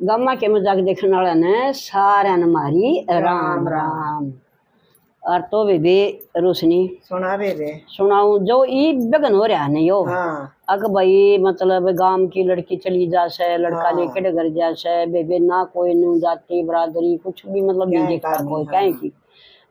Gamma के मजाक देखने वाला ने सारा न मारी राम राम। और तो बेबे रोशनी सुना बेबे सुनाऊं जो ई बगन हो रहा नहीं यो। हाँ अग भाई मतलब गांव की लड़की चली जासे लड़का हाँ। लेके घर जासे बेबे ना कोई नु जाति बरादरी कुछ भी मतलब नहीं देखता कोई कहीं की।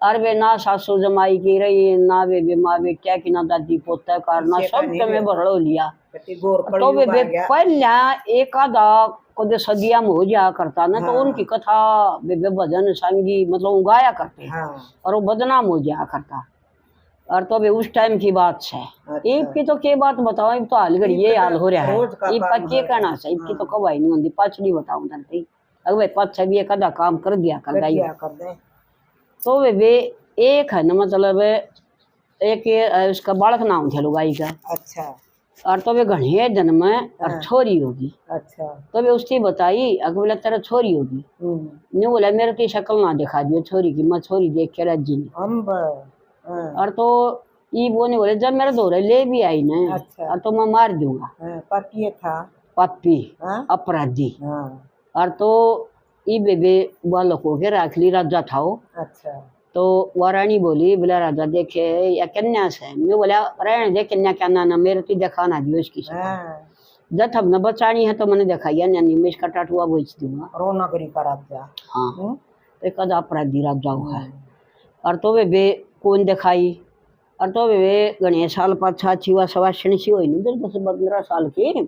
और वे ना सासू जमाई की रही ना बेबे माँ बेटिया की ना दादी पोता कारना सब में भरड़ो लिया। तो बेबे पहला एक आधा को सदिया में हो जाया करता ना। तो उनकी कथा बेबे भजन संगी मतलब गाया करते और वो बदनाम हो जाया करता। और तो उस टाइम की बात है। ईब की तो के बात बताओ, ईब तो हाल घड़ी ये हाल हो रहा है। ईब का के कहना है, ईब की तो कब आई नहीं होती पाछड़ी बताऊं धरती अगर भाई पाछा भी एक आधा काम कर दिया कर दे। तो वे एक है ना मतलब एक उसका बालक नाम था लुगाई का। अच्छा। और तो वे घने दिन में और छोरी होगी। अच्छा। तो वे उसकी बताई अगर बोला तेरा छोरी होगी नहीं बोला मेरे की शक्ल ना दिखा दियो छोरी की। मैं छोरी देख के राजी नहीं। और तो ये वो नहीं बोले जब मेरे दौरे ले भी आई ना। अच्छा। और तो मैं मार दूंगा। पति था पप्पी अपराधी। और तो ये बेबे बालकों के राख ली राजा था। अच्छा। तो वारानी बोली बोला राजा देखे या कन्या से मैं बोला रहने दे कन्या क्या ना मेरे तो दिखाना दियो इसकी जब हम न बचानी है तो मैंने दिखाई नहीं मैं इसका टाटुआ बेच दूंगा रोना करी का राजा। हाँ तो एक अपराधी राजा हुआ है। और तो वे कौन दिखाई। और तो वे गणेश साल पाछा छीवा सवाशनी सी हुई नहीं 10-15 साल की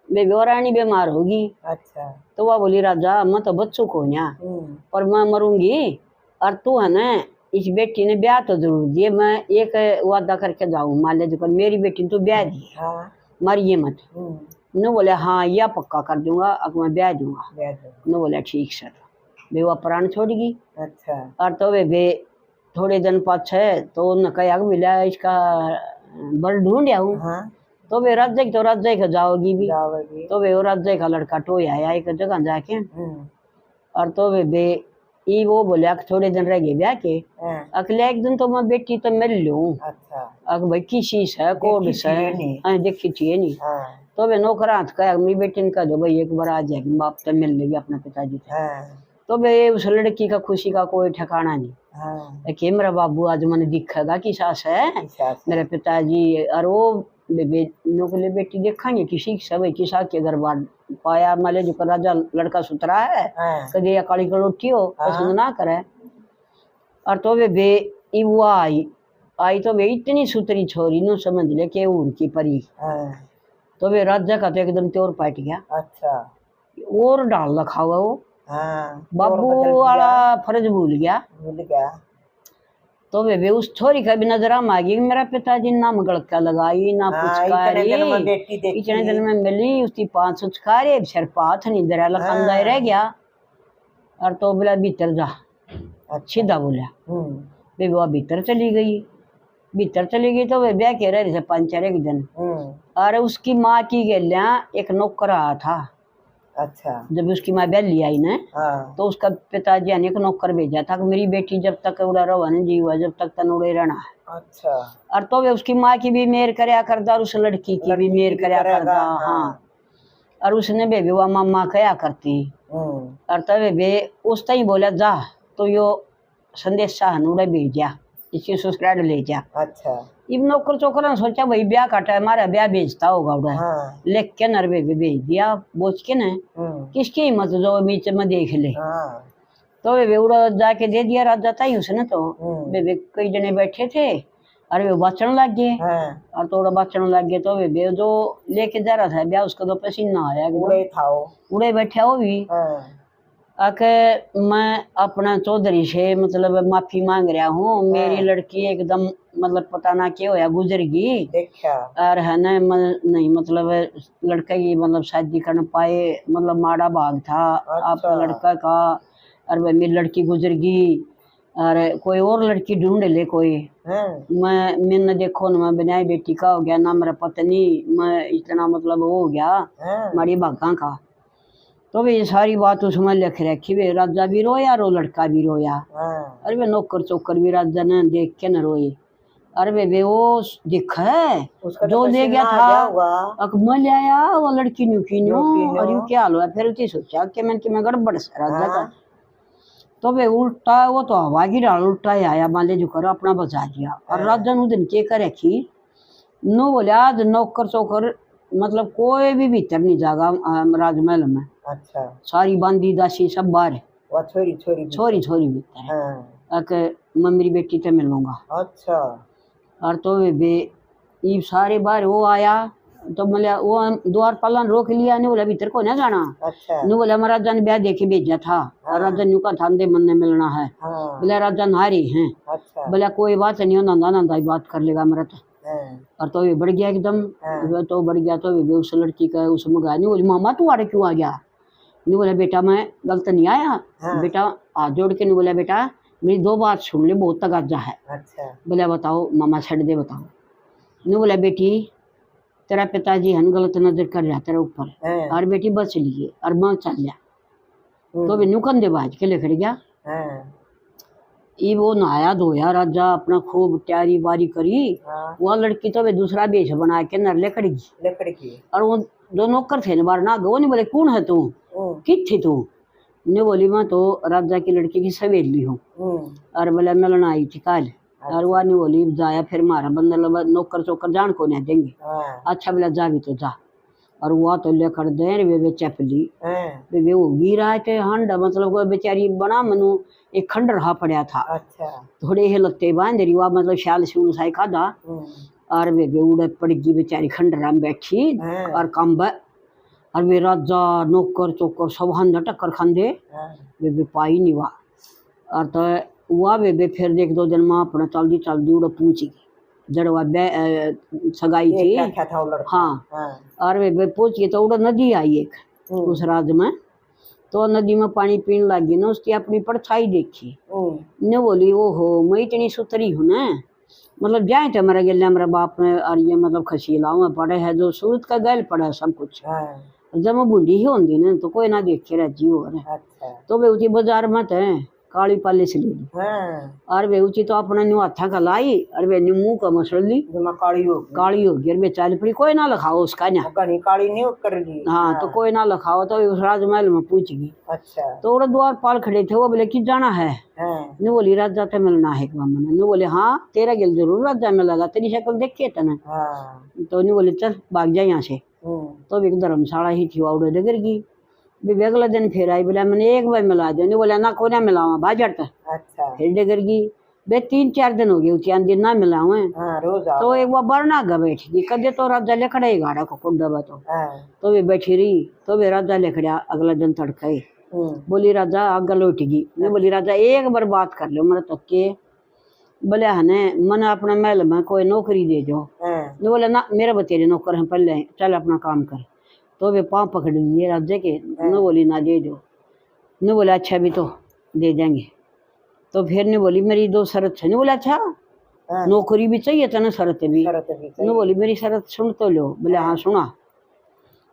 वे वारानी बीमार होगी। अच्छा। तो वह बोली राजा मैं तो बच्चों को पर मैं मरूंगी और तू है ना इस बेटी ने ब्याह तो जरूर दिए। मैं एक वादा करके जाऊँ मान लीजिए पर मेरी बेटी ने तो ब्याह दी मरिए मत न बोले हाँ यह पक्का कर दूंगा अब मैं ब्याह दूंगा न बोले ठीक सर वे वो प्राण छोड़गी। अच्छा। और तो वे थोड़े दिन पाछे तो उन्हें कहा मिला इसका बल ढूंढ आऊँ। तो वे राज्य का जाओगी भी तो वे राज्य का लड़का टो आया एक जगह जाके। और तो वे ई वो बोले थोड़े दिन रह गए ब्याह के अगले एक दिन तो मैं बेटी तो मिल लूं। अच्छा। अग भाई किसी से कोड से देखी चाहिए नहीं। तो वे नौकर हाथ का मेरी बेटी ने कह दो भाई एक बार आ जाएगी बाप तो मिल लेगी अपने पिताजी से। तो वे उस लड़की का खुशी का कोई ठिकाना नहीं कि मेरा बाबू आज मैंने दिखेगा कि सास है मेरे पिताजी। और वो नौकरी बेटी देखेंगे किसी सब किसा के घर बार पाया माले जो राजा लड़का सुतरा है कभी अकाली करोटी हो पसंद ना करे। और तो वे वो आई तो वे इतनी सुतरी छोरी नो समझ ले के उनकी परी। तो वे राजा का तो एकदम त्योर पाट गया। अच्छा। और डाल रखा हुआ वो बाबू वाला फर्ज भूल गया। तो वे उस छोरी का भी नजर आ गई मेरा पिताजी ना गलका लगाई ना पुचकारी इतने दिन में मिली उसकी 5 उचकारे सिर पाथ नहीं दरा लखंदा रह गया। और तो बोला भीतर जा सीधा बोला वे वो भीतर चली गई। तो वे ब्याह के रहे 5-4 दिन। और उसकी माँ की गलिया एक नौकर आया था। अच्छा। जब उसकी माँ बैली आई ना तो उसका पिताजी ने एक नौकर भेजा था कि मेरी बेटी जब तक उड़ा रहा नहीं जीवा जब तक तन उड़े रहना है। अच्छा। और तो वे उसकी माँ की भी मेहर करया करता और उस लड़की की भी मेहर करया करता। हाँ। और उसने बेबी वह मामा कया करती। और तब वे उस तई बोला जा तो यो संदेश उड़े भेजा इसकी ससुराल ले जा। अच्छा। इब नौकर चौकर सोचा भाई ब्याह काटा है हमारा ब्याह भेजता होगा उड़ा लेख के नरवे भी भेज दिया बोझ के न किसकी हिम्मत जो बीच में देख ले। तो वे उड़ा जाके दे दिया राजा था उसने। तो वे कई जने बैठे थे और वे बाचन लग गए। और थोड़ा बाचन लग गए तो वे जो लेके जा रहा था ब्याह उसका तो पसीना आया उड़े बैठा वो भी आके मैं अपना चौधरी से मतलब माफी मांग रहा हूँ मेरी लड़की एकदम मतलब पता ना क्या होया गुजर गई और है ना नहीं मतलब लड़का की मतलब शादी कर पाए मतलब माड़ा भाग था। अच्छा। आपका लड़का का और मेरी लड़की गुजर गई और कोई और लड़की ढूंढ ले कोई। मैंने देखो ना मैं बनाई बेटी का हो गया ना मेरा पत्नी मैं इतना मतलब वो हो गया माड़ी भागा का। तो वे सारी बात उसमें लिख रखी वे राजा भी रोया और वो लड़का भी रोया। अरे वे नौकर चौकर भी राजा ने देख के न रोए। अरे बेबे वो दिखा है उसका जो तो ले गया पसीना आ गया था होगा। अकमल आया वो लड़की न्यू की न्यू न्यू और यूं क्या हाल हुआ फिर उसे सोचा कि मैं गड़बड़ से राजा का हाँ तो वे उल्टा वो तो हवा की डाल उल्टा ही आया मान ले जो करो अपना बचा दिया और राजा नु दिन के करे की नो बोले आज नौकर चौकर मतलब कोई भी भीतर नहीं जागा राजमहल में। अच्छा सारी बांदी दासी सब बाहर है वो छोरी छोरी छोरी छोरी भीतर है हाँ अक मैं मेरी बेटी से मिलूंगा अच्छा और तो वे ये सारे बाहर वो आया तो बोले वो द्वार पालन रोक लिया ने बोला भीतर को ना जाना अच्छा ने बोला महाराजा ने ब्याह देखे भेजा था और राजा न्यू का थांदे मन ने मिलना है हाँ बोले राजा नारी हैं अच्छा बोला कोई बात नहीं नंदा नंदा ही बात कर लेगा मेरा तो हाँ और तो ये बढ़ गया एकदम हाँ तो बढ़ गया तो ये उस लड़की का उसमें गया नहीं बोली मामा तू आड़े क्यों आ गया नहीं बोला बेटा मैं गलत नहीं आया हाँ बेटा हाथ जोड़ के नहीं बोला बेटा मेरी दो बात सुन ले बहुत तगाजा है अच्छा बोला बताओ मामा छड़ दे बताओ नहीं बोला बेटी तेरा पिताजी हन गलत नजर कर रहा तेरे ऊपर हाँ और बेटी बच लिए और माँ चल गया तो भी नुकन दे बाज के ले खड़ गया हाँ ये वो नहाया धोया राजा अपना खूब तैयारी बारी करी हाँ वह लड़की तो वे दूसरा बेच बना के नरले खड़ी लकड़ी की और वो दो नौकर थे बार ना गो नहीं बोले कौन है तू कित थी तू ने बोली मैं तो राजा की लड़की की सवेली हूँ और बोले मिलना आई थी कल और वह नहीं बोली जाया फिर मारा बंदर नौकर चौकर जान को नहीं देंगे हाँ अच्छा बोला जा भी तो जा और वह तो लेकर दे वे चपली हाँ वे वो गिरा थे हंड मतलब कोई बेचारी बना मनु एक खंड रहा पड़ा था अच्छा थोड़े ही लत्ते बांध रही वह मतलब शाल शूल साई खादा और वे उड़े पड़ गई बेचारी खंडरा में बैठी और कंब और वे राजा नौकर चौकर सब हंद टक्कर खांदे वे पाई नहीं हुआ और तो हुआ वे फिर देख दो दिन माँ अपना चल दी उड़ा पूछी जड़वा सगाई थी क्या था वो लड़का हाँ और वे पूछ के तो उड़ा नदी आई एक उस राज में तो नदी में पानी पीने लगी ना उसकी अपनी परछाई देखी ने बोली ओ हो मैं इतनी सुतरी हूँ ना मतलब जाए थे मेरा गले मेरा बाप ने और ये मतलब खसीलाओं में पड़े है जो सूरत का गैल पड़ा है सब कुछ जब मैं बूढ़ी ही होंगी ना तो कोई ना देखे रहती हो तो वे उसी बाजार में थे काली पाले से ले ली और वे उची तो अपना न्यू हाथा का लाई और वे न्यू मुंह का मसल ली काली हो गई और वे चाल पड़ी कोई ना लखाओ उसका ना काली नहीं कर ली हाँ तो कोई ना लखाओ तो उस राजमहल में पूछ गई अच्छा तो वो द्वार पाल खड़े थे वो बोले कि जाना है नहीं बोली राजा से मिलना है नहीं बोले हाँ तेरा गिल जरूर राजा में लगा तेरी शक्ल देख के तने तो नहीं बोले चल भाग जाए यहाँ से तो एक धर्मशाला ही थी वाउडे डगर की भी अगला दिन फिर आई बोला मैंने एक बार मिला दिया नहीं बोला ना को ना मिलावा बाजार तक अच्छा फिर डगर की बे 3-4 दिन हो गए उसी दिन ना मिला हुए तो एक बार बरना गा बैठी थी कदे तो राजा लेखड़ा ही गाड़ा को कुंडा तो वे बैठी रही तो वे राजा लेखड़ा अगला दिन तड़के बोली राजा आग लौट गई मैं बोली राजा एक बार बात कर लो मेरे तक के बोले हने मन अपना महल में कोई नौकरी दे दो नहीं बोले ना मेरे बतेरे नौकर हैं पहले चल अपना काम कर तो वे पाँव पकड़ लिए राजा के न बोली ना दे दो न बोला अच्छा भी तो दे देंगे तो फिर ने बोली मेरी 2 शर्त है नहीं बोला अच्छा नौकरी भी चाहिए था ना शर्त भी न बोली मेरी शर्त सुन तो लो बोले हाँ सुना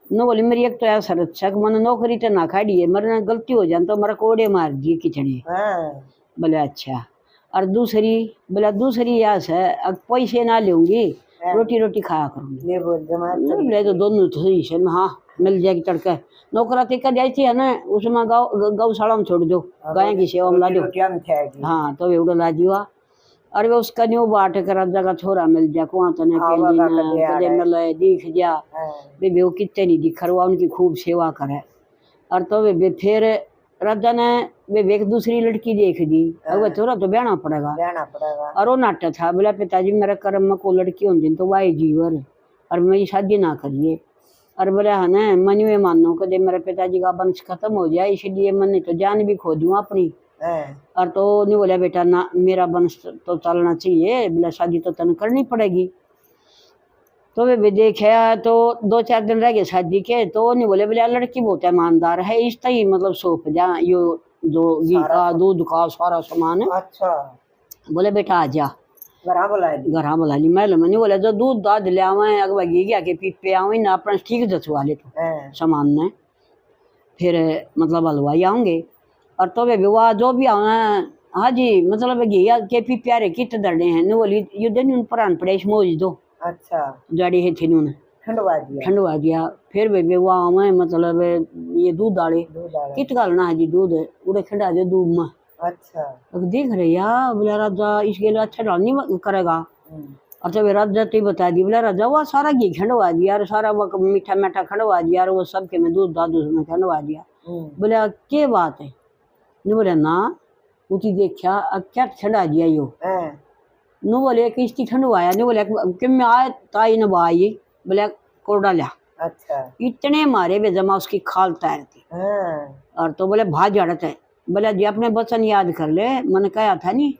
न बोली मेरी एक तो यार शर्त है कि मैंने नौकरी तो ना खाड़ी है मेरे गलती हो जाए तो मेरा कोड़े मार दिए किचड़े बोले अच्छा और दूसरी बोला दूसरी यास है अब पैसे ना लूंगी रोटी खाया करूंगी बोले तो दोनों सही है हाँ मिल जाएगी तड़के नौकरा टिका जाई थी है ना उसमें गौशाला में छोड़ दो गाय की सेवा में ला दो हाँ तो वे उड़ा ला दिया और वे उसका न्यू बाट कर जगह छोरा मिल जा कुआ तने कदे मिले दिख जा वे वो कितने नहीं दिख रहा उनकी खूब सेवा करे और तो वे फिर राजा ने वे एक दूसरी लड़की देख दी अब थोड़ा तो बहना पड़ेगा और वो नाटक था बोला पिताजी मेरे कर्म में को लड़की होंगी तो वाई जीवर और मेरी शादी ना करिए और बोले हाँ ना मन में मानो कदे मेरे पिताजी का वंश खत्म हो जाए इसलिए मैंने तो जान भी खो दूँ अपनी और तो नहीं बोला बेटा ना मेरा वंश तो चलना चाहिए बोला शादी तो तन करनी पड़ेगी तो वे देखे तो 2-4 दिन रह गए शादी के तो नहीं बोले बोले लड़की बहुत ईमानदार है इस तई मतलब सौंप जा यो जो घी का दूध का सारा सामान अच्छा बोले बेटा आ जा घर बुला ली महल में नहीं बोले जो दूध दाद ले आवे अगवा घी गया के पीप पे आवे ना अपना ठीक जचवा ले तो सामान ने फिर मतलब हलवाई आऊँगे और तो वे विवाह जो भी आवे हाँ जी मतलब घिया के पी प्यारे कित दरने हैं नु बोली युद्ध नुन प्राण पड़ेश मोज दो अच्छा जाड़ी है थी नुन ठंडवा दिया ठंडवा दिया फिर वे वहाँ में मतलब ये दूध डाले दूध डाला कित गालना है जी दूध उड़े खिंडा दे दूध में अच्छा अब देख रहे यार बोला राजा इसके लिए अच्छा डाल नहीं करेगा और जब राजा तो बता दी बोला राजा वो सारा घी खंडवा दिया और सारा वो मीठा मीठा खंडवा दिया और वो सबके में दूध दादू में खंडवा दिया बोला क्या बात है नहीं बोला ना उठी देखा क्या ठंडा दिया यो नु बोले कि इसकी ठंडवाया नहीं बोले कि मैं आए ताई न बाई बोले कोड़ा लिया अच्छा इतने मारे वे जमा उसकी खाल तैर थी और तो बोले भाग जड़त है बोले जी अपने बचन याद कर ले मन कहा था नी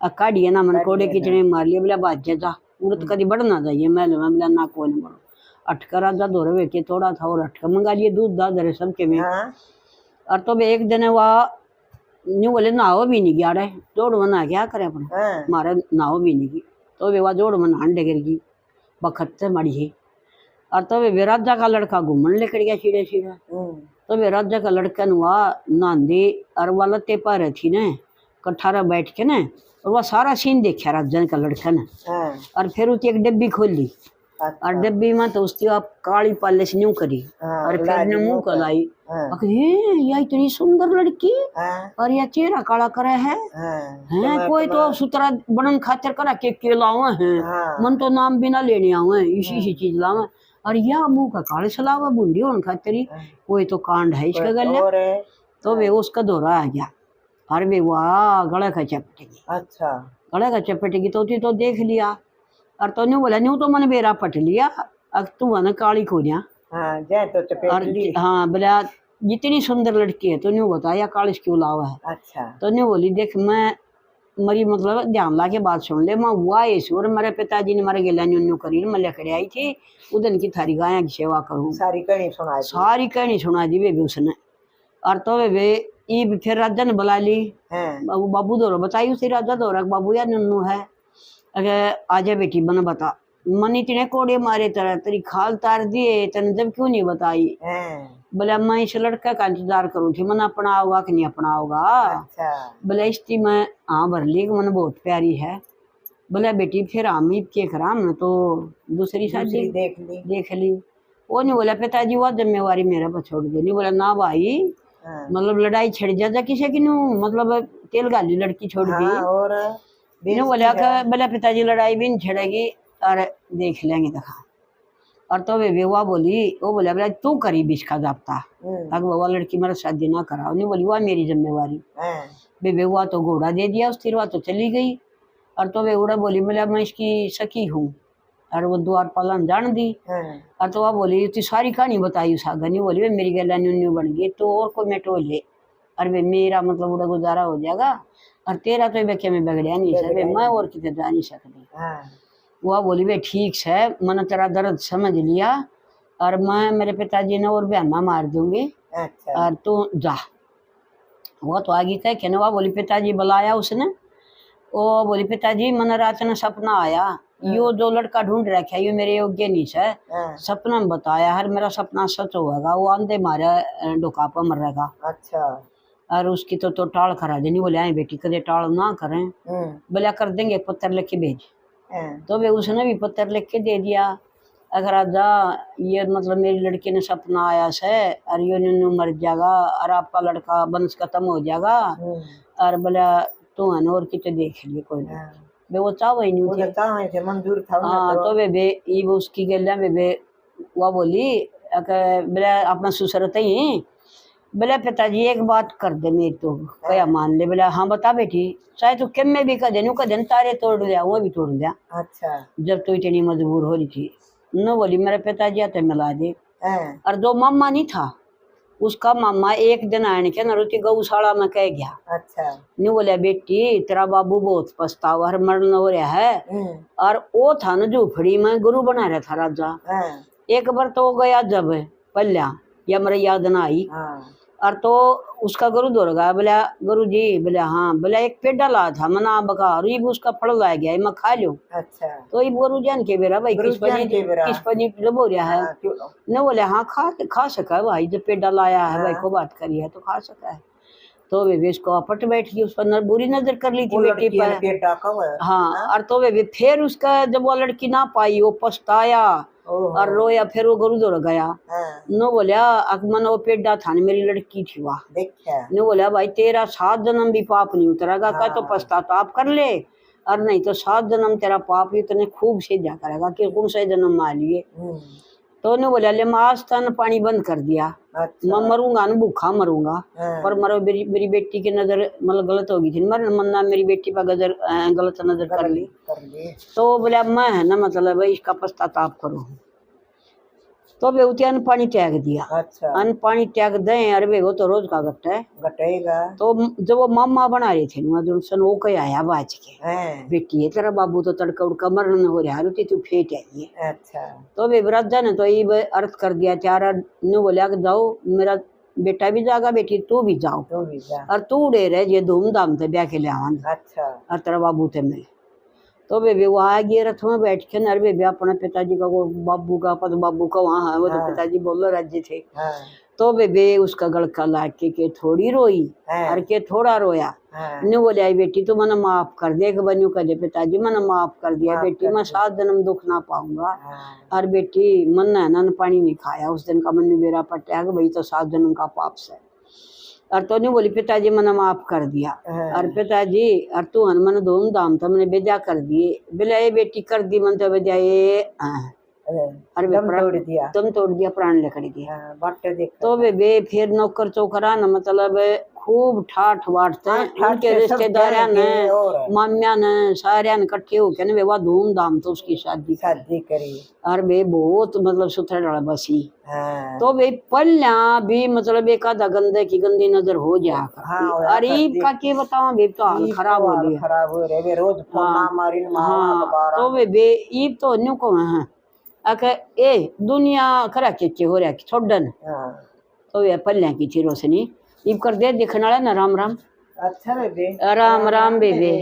काढ़िए ना मन कोड़े किचने मार लिए बोले बाज जा उड़त कभी बढ़ना जाइए मैं बोला ना कोई नहीं बढ़ो अटकर राजा दौरे वे के थोड़ा था और अटकर मंगा लिए दूध दाद रहे सबके में और तो एक दिन वह न्यू बोले नाव भी नहीं गया रहे दौड़ बना क्या करे अपने मारे नाव भी नहीं की तो वे वह दौड़ बना अंडे गिर गई बखत से मड़ी है और तो वे राजा का लड़का घूमने लेकर गया सीधे सीधे तो वे राजा का लड़का हुआ नांदी और वह लत्ते पर थी ने कठारा बैठ के ना और वह सारा सीन देखा राजा का लड़का ने और फिर उसकी एक डिब्बी खोल ली और डिब्बी में तो उसकी आप काली पालिश न्यू करी और फिर ने मुंह कलाई ये इतनी सुंदर लड़की और यह चेहरा काला करे है कोई तो सुतरा बनन खातिर करा के लावा है मन तो नाम भी ना लेने आवे इसी चीज लावा और यह मुंह का काले सलावा बूंदी होने खातिर कोई तो कांड है इसका गले तो वे उसका दौरा आ गया और वे वाह गला का चपटेगी अच्छा गला का चपटेगी तो देख लिया और तो न्यू बोला न्यू तो मैंने बेरा पट लिया अब तू मैंने काली खोजा हाँ बोला जितनी सुंदर लड़की है तो न्यू बताया कालिश क्यों लावा है अच्छा तो न्यू बोली देख मैं मरी मतलब ध्यान ला के बात सुन ले मैं हुआ ईश्वर मेरे पिताजी ने मेरे गेला न्यू करी मैं लेकर आई थी उदन की थारी गाया की सेवा करूँ सारी कहानी सुना दी बेबी उसने और तो वे ईब फिर राजा ने बुला ली बाबू दौरा बताई उसी राजा दौरा बाबू या नन्नू है अगर आजा बेटी बना बता मन इतने कोड़े मारे तरह तेरी खाल तार दिए तने जब क्यों नहीं बताई बोले मैं इस लड़का का इंतजार करूँ थी मन अपना होगा कि नहीं अपना होगा बोले इसकी मैं हाँ भर ली मन बहुत प्यारी है बोले बेटी फिर अमित के करा मैं तो दूसरी शादी देख ली वो नहीं बोला पिताजी वह जिम्मेवारी मेरे पर छोड़ दो नहीं बोला ना भाई मतलब लड़ाई छिड़ जा किसी की नू मतलब तेल गाली लड़की छोड़ दी बोला बोला पिताजी लड़ाई भी नहीं छिड़ेगी और देख लेंगे देखा और तो वे बेवा बोली वो बोला बोला तू करी बीच का जापता ताकि बाबा लड़की मेरा शादी ना कराओ नहीं बोली वह मेरी जिम्मेवारी वे बेवा तो घोड़ा दे दिया उस तिरवा तो चली गई और तो वे उड़ा बोली बोला मैं इसकी सखी हूँ और वो द्वार पालन जान दी और तो वह बोली उसकी सारी कहानी बताई उस आगे नहीं बोली वे मेरी गला न्यू बन गई तो और कोई मैं टोल ले और वे मेरा मतलब उड़ा गुजारा हो जाएगा और तेरा तो बेखे में बिगड़िया नहीं सर मैं और कितने जा नहीं सकती वह बोली वे ठीक है मैंने तेरा दर्द समझ लिया और मैं मेरे पिताजी ने और बयाना मार दूंगी और तू जा वो तो आगे कह के ना वह बोली पिताजी बुलाया उसने वो बोली पिताजी मैंने रात में सपना आया यो जो लड़का ढूंढ रखा है ये मेरे योग्य नहीं है सपना में बताया हर मेरा सपना सच होगा वो आंधे मारे डोकापा मर रहेगा अच्छा और उसकी तो टाल करा देनी बोले आए बेटी कदे टाल ना करें बोला कर देंगे पत्थर लिख के भेज तो वे उसने भी पत्थर लिख के दे दिया अगर राजा ये मतलब मेरी लड़की ने सपना आया है और ये न्यू मर जाएगा और आपका लड़का वंश खत्म हो जाएगा और बोला तो है और कितने देख लिए कोई वे वो चाह ही नहीं थे मंजूर था हाँ तो वे उसकी गल वे वो बोली बोला अपना सुसरत ही बोले पिताजी एक बात कर दे मेरी तो क्या मान ले बोला हाँ बता बेटी चाहे तो किम में भी कदन तारे तोड़ लिया वो भी तोड़ लिया अच्छा जब तो इतनी मजबूर हो रही थी न बोली मेरे पिताजी आते मिला दे और दो मामा नहीं था उसका मामा एक दिन आने के नरुति गौशाला में कह गया अच्छा नहीं बोले बेटी तेरा बाबू बहुत पछतावा हर मरण हो रहा है और वो था न झूपड़ी में गुरु बना रहा था राजा एक बार तो गया जब पल्ला या मेरे याद ना आई और तो उसका गुरु दौड़ गया बोला गुरु जी बोला हाँ बोला एक पेड़ा ला था मना बका और ये भी उसका फल ला गया मैं खा लो अच्छा तो ये गुरु जान के बेरा भाई किस पनी लबो रहा है न बोले हाँ खा सका भाई जब पेड़ा लाया है भाई को बात करी है तो खा सका है तो वे इसको अपट बैठ गई, उस पर बुरी नजर कर ली थी वो बेटी लड़की पर। ने पेट डाका हुआ है। हाँ, और तो वे फिर उसका जब वो लड़की ना पाई वो पछताया ओहो। और रोया, फिर वो गुरु दौड़ गया। हाँ, नो बोलिया मन वो पेड़ा था न, मेरी लड़की थी वाह। देखा। नो बोलिया भाई तेरा 7 जन्म भी पाप नहीं उतरेगा, का तो हाँ। पश्चाताप कर ले, और नहीं तो 7 जन्म तेरा पाप ही तने खूब सेजा करेगा कि कौन से जन्म मा लिए। तो उन्हें बोला ले मैं आज तन पानी बंद कर दिया, अच्छा। मैं मरूंगा न, भूखा मरूंगा। हाँ। पर मरो मेरी बेटी की नजर मतलब गलत हो गई थी, मरना मेरी बेटी पर गलत नजर कर ली। तो बोला मैं है ना मतलब इसका पश्चाताप करो। तो वे उते अन्न पानी त्याग दिया। अच्छा। अन्न पानी त्याग दें, अरे वे वो तो रोज का घट है घटेगा। तो जब वो मामा बना रहे थे ना जोनसन, वो कहीं आया बाज के, हैं। बेटी है तेरा बाबू तो तड़का उड़का मरण हो रहा है, तू फेट आई है। अच्छा। तो वे राजा ने तो ये अर्थ कर दिया चार ने बोलिया कि जाओ मेरा बेटा भी जाएगा, बेटी तू भी जाओ, तू भी जा। और तू उड़े रहे ये धूमधाम से ब्याह के ले आवांगे अच्छा। और तेरा बाबू ते मिले। तो वे वो आ गए रथ में बैठ के, नर वे अपने पिताजी का वो बाबू का पद बाबू का वहाँ है वो तो हाँ। पिताजी बोलो राज्य थे। हाँ। तो वे उसका गड़का ला के थोड़ी रोई हाँ। और के थोड़ा रोया। हाँ। ने बोले आई बेटी तू मने माफ कर दे, बनू कहे पिताजी मैंने माफ कर दिया माफ बेटी, कर मैं दिया। 7 जन्म दुख ना पाऊंगा। हाँ। और बेटी मन है ना पानी नहीं खाया उस दिन का, मन मेरा पटा कि भाई तो 7 जन्म का पाप से। और तो नहीं बोली पिताजी मैंने माफ कर दिया। हाँ। और पिताजी और तू हन मन धूमधाम था मैंने बेजा कर दिए, बोले ये बेटी कर दी मन तो बेजा ये अरे दम तोड़ दिया। दम तोड़ दिया, प्राण लेकर दिया। हाँ, बाटे देख। तो वे फिर नौकर चौकरा न मतलब खूब ठाठ बाटते हाँ, ठाठ उनके के सब रिश्तेदार ने जान के और मामिया ने सारे ने इकट्ठे होके न वे धूमधाम तो उसकी शादी करी। और वे बहुत मतलब सुथरा बसी। हाँ। तो वे पल्ला भी मतलब एक आधा गंदे की गंदी नजर हो जा। हाँ, और ईब का के बताओ वे तो हाल खराब हो गया, खराब हो रहे वे रोज फोन ना मारी हाँ। तो वे ईब तो न्यू को है अके ए दुनिया खरा के हो रहा छोड़न। हाँ। तो वे पल्ला की थी रोशनी इब कर दे दिखने वाला ना राम राम। अच्छा बेबे। राम राम बेबे।